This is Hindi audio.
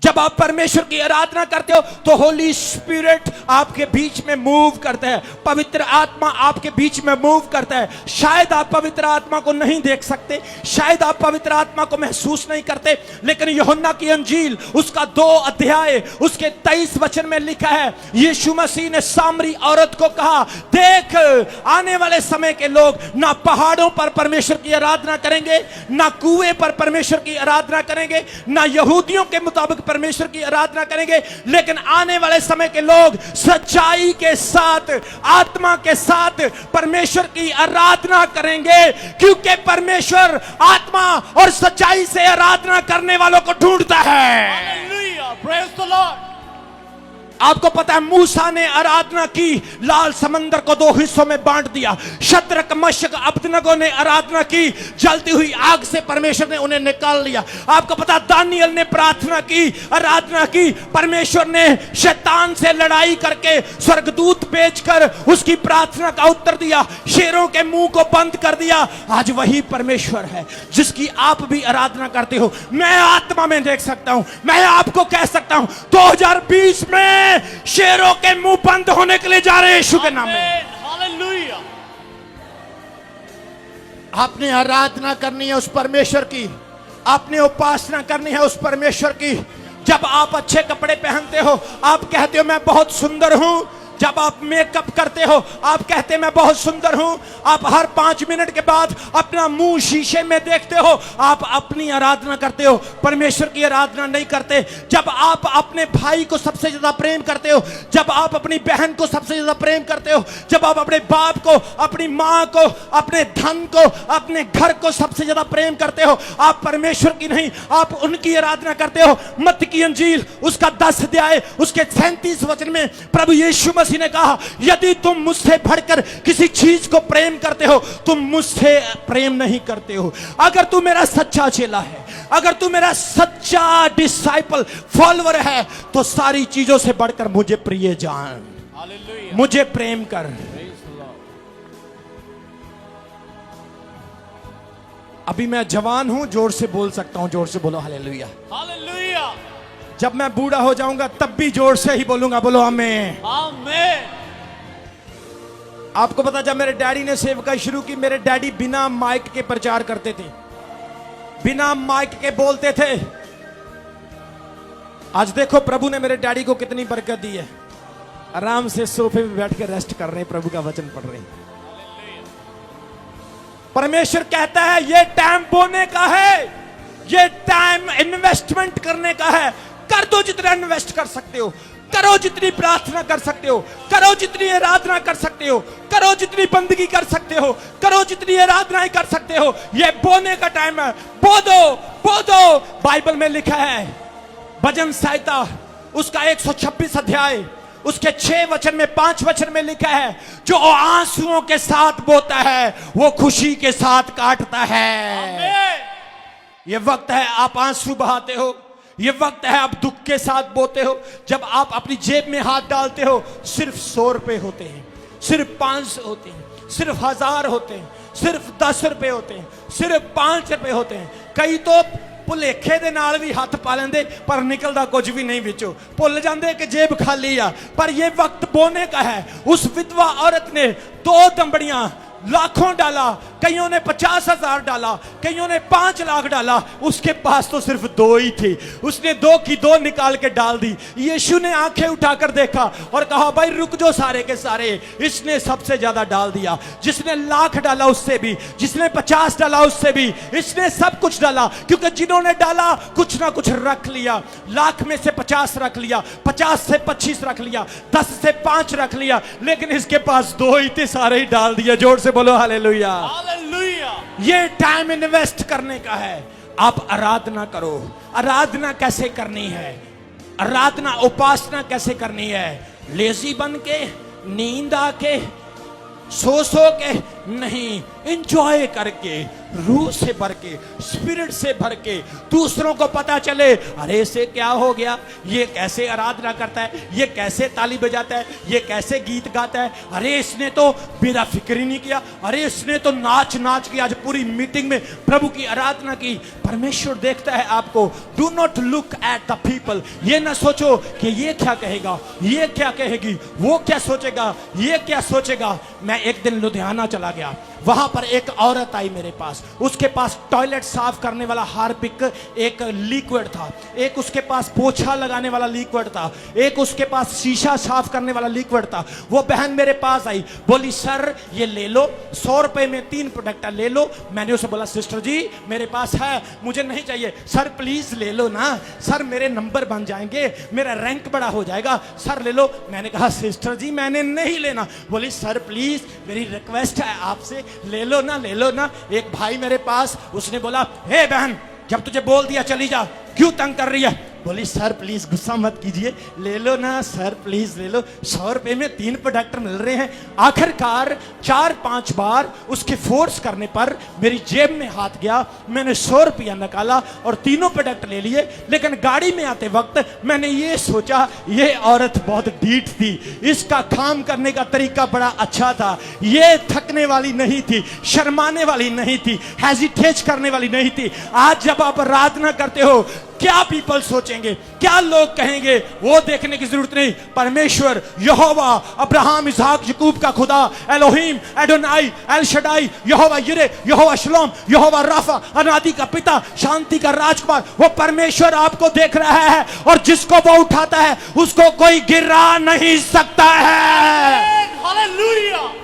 जब आप परमेश्वर की आराधना करते हो तो होली स्पिरिट आपके बीच में मूव करता है, पवित्र आत्मा आपके बीच में मूव करता है। शायद आप पवित्र आत्मा को नहीं देख सकते, शायद आप पवित्र आत्मा को महसूस नहीं करते, लेकिन यूहन्ना की अंजील उसका 2 अध्याय उसके 23 वचन में लिखा है, यीशु मसीह ने सामरी औरत को कहा, देख आने वाले समय के लोग ना पहाड़ों पर परमेश्वर की आराधना करेंगे, ना कुएं पर परमेश्वर की आराधना करेंगे, ना यहूदियों के मुताबिक परमेश्वर की आराधना करेंगे, लेकिन आने वाले समय के लोग सच्चाई के साथ, आत्मा के साथ परमेश्वर की आराधना करेंगे, क्योंकि परमेश्वर आत्मा और सच्चाई से आराधना करने वालों को ढूंढता है। Hallelujah. Praise the Lord. आपको पता है मूसा ने आराधना की, लाल समंदर को 2 हिस्सों में बांट दिया। शद्रक मशक अबदनगो ने आराधना की, जलती हुई आग से परमेश्वर ने उन्हें निकाल लिया। आपको पता दानियल ने प्रार्थना की, आराधना की, परमेश्वर ने शैतान से लड़ाई करके स्वर्गदूत भेजकर उसकी प्रार्थना का उत्तर दिया, शेरों के मुंह को बंद कर दिया। आज वही परमेश्वर है जिसकी आप भी आराधना करते हो। मैं आत्मा में देख सकता हूं, मैं आपको कह सकता हूं 2020 में शेरों के मुंह बंद होने के लिए जा रहे हैं यीशु के नाम में। Hallelujah. आपने आराधना करनी है उस परमेश्वर की, आपने उपासना करनी है उस परमेश्वर की। जब आप अच्छे कपड़े पहनते हो आप कहते हो मैं बहुत सुंदर हूं, जब आप मेकअप करते हो आप कहते मैं बहुत सुंदर हूं, आप हर 5 मिनट के बाद अपना मुंह शीशे में देखते हो, आप अपनी आराधना करते हो, परमेश्वर की आराधना नहीं करते। जब आप अपने भाई को सबसे ज्यादा प्रेम करते हो, जब आप अपनी बहन को सबसे ज्यादा प्रेम करते हो, जब आप अपने बाप को, अपनी मां को, अपने धन को, अपने घर को सबसे ज्यादा प्रेम करते हो, आप परमेश्वर की नहीं, आप उनकी आराधना करते हो। मत्ती की अंजील उसका 10 अध्याय उसके 37 वचन में प्रभु यीशु मसीह ने कहा, यदि तुम मुझसे बढ़कर किसी चीज को प्रेम करते हो तुम मुझसे प्रेम नहीं करते हो। अगर तू मेरा सच्चा चेला है, अगर तू मेरा सच्चा डिसाइपल फॉलोअर है, तो सारी चीजों से बढ़कर मुझे प्रिय जान, Hallelujah. मुझे प्रेम कर। Praise the Lord. अभी मैं जवान हूं, जोर से बोल सकता हूं, जोर से बोलो हालेलुया। Hallelujah. जब मैं बूढ़ा हो जाऊंगा तब भी जोर से ही बोलूंगा, बोलो आमीन। Amen. आपको पता जब मेरे डैडी ने सेवकाई शुरू की, मेरे डैडी बिना माइक के प्रचार करते थे, बिना माइक के बोलते थे। आज देखो प्रभु ने मेरे डैडी को कितनी बरकत दी है, आराम से सोफे पे बैठ के रेस्ट कर रहे हैं, प्रभु का वचन पढ़ रहे हैं। परमेश्वर कहता है ये टाइम बोने का है, ये टाइम इन्वेस्टमेंट करने का है। कर दो जितना इन्वेस्ट कर सकते हो, करो जितनी प्रार्थना कर सकते हो, करो जितनी आराधना कर सकते हो, करो जितनी बंदगी कर सकते हो, करो जितनी आराधनाएं कर सकते हो। ये बोने का टाइम है, बो दो, बो दो। बाइबल में लिखा है, भजन संहिता उसका 126 अध्याय उसके 6 वचन में 5 वचन में लिखा है, जो आंसुओं के साथ बोता है वो खुशी के साथ काटता है। Amen. ये वक्त है आप आंसू बहाते हो, ये वक्त है आप दुख के साथ बोते हो। जब आप अपनी जेब में हाथ डालते हो सिर्फ 100 रुपए होते हैं, सिर्फ 500 होते हैं, सिर्फ 1000 होते हैं, सिर्फ 10 रुपए होते हैं, सिर्फ 5 रुपए होते हैं। कई तो भुलेखे दे नाल भी हाथ पा लेंदे पर निकलदा कुछ भी नहीं विचों, भुल जाते कि जेब खाली आ। पर यह वक्त बोने का है। उस विधवा औरत ने 2 दंबड़ियां लाखों डाला, कईयों ने 50,000 डाला, कईयों ने 5 लाख डाला, उसके पास तो सिर्फ 2 ही थी। उसने 2 की 2 निकाल के डाल दी। यीशु ने आंखें उठाकर देखा और कहा भाई रुक जाओ सारे के सारे, इसने सबसे ज्यादा डाल दिया। जिसने लाख डाला उससे भी, जिसने 50 डाला उससे भी, इसने सब कुछ डाला। क्योंकि जिन्होंने डाला कुछ ना कुछ रख लिया। लाख में से 50 रख लिया, 50 से 25 रख लिया, 10 से 5 रख लिया, लेकिन इसके पास 2 ही थे, सारे ही डाल दिया। जोर से बोलो हालेलुया। Hallelujah. ये टाइम इन्वेस्ट करने का है। आप आराधना करो। आराधना कैसे करनी है, आराधना उपासना कैसे करनी है? लेजी बन के, नींद आके, सो के नहीं, एंजॉय करके, रूह से भर के, स्पिरिट से भर के, दूसरों को पता चले अरे इसे क्या हो गया, ये कैसे आराधना करता है, ये कैसे ताली बजाता है, ये कैसे गीत गाता है, अरे इसने तो मेरा फिक्र ही नहीं किया, अरे इसने तो नाच नाच के आज पूरी मीटिंग में प्रभु की आराधना की। परमेश्वर देखता है आपको। Do not look at the people. ये ना सोचो कि ये क्या कहेगा, ये क्या कहेगी, वो क्या सोचेगा, ये क्या सोचेगा। मैं एक दिन लुधियाना चला गया, वहां पर एक औरत आई मेरे पास, उसके पास टॉयलेट साफ करने वाला हार्पिक एक लिक्विड था, एक उसके पास पोछा लगाने वाला लिक्विड था, एक उसके पास शीशा साफ करने वाला लिक्विड था। वो बहन मेरे पास आई, बोली सर ये ले लो, 100 रुपए में 3 प्रोडक्ट ले लो। मैंने उसे बोला सिस्टर जी मेरे पास है, मुझे नहीं चाहिए। सर प्लीज ले लो ना, सर मेरे नंबर बन जाएंगे, मेरा रैंक बड़ा हो जाएगा, सर ले लो। मैंने कहा सिस्टर जी मैंने नहीं लेना। बोली सर प्लीज मेरी रिक्वेस्ट है आपसे, ले लो ना, ले लो ना। एक भाई मेरे पास, उसने बोला हे बहन जब तुझे बोल दिया चली जा, क्यों तंग कर रही है। बोली सर प्लीज गुस्सा मत कीजिए, ले लो ना सर प्लीज ले लो, 100 रुपए में 3 प्रोडक्ट मिल रहे हैं। आखिरकार 4-5 बार उसके फोर्स करने पर मेरी जेब में हाथ गया, मैंने 100 रुपया निकाला और तीनों प्रोडक्ट ले लिए। लेकिन गाड़ी में आते वक्त मैंने ये सोचा ये औरत बहुत ढीठ थी, इसका काम करने का तरीका बड़ा अच्छा था, ये थकने वाली नहीं थी, शर्माने वाली नहीं थी, हेजिटेट करने वाली नहीं थी। आज जब आप आराधना करते हो क्या पीपल सोचेंगे, क्या लोग कहेंगे, वो देखने की जरूरत नहीं। परमेश्वर यहोवा अब्राहम इसहाक याकूब का खुदा, एलोहिम, एडोनाई, एल शडाई, यहोवा यिरे, यहोवा शलोम, यहोवा राफा, अनादि का पिता, शांति का राजकुमार, वो परमेश्वर आपको देख रहा है और जिसको वो उठाता है उसको कोई गिरा नहीं सकता है। हालेलुया।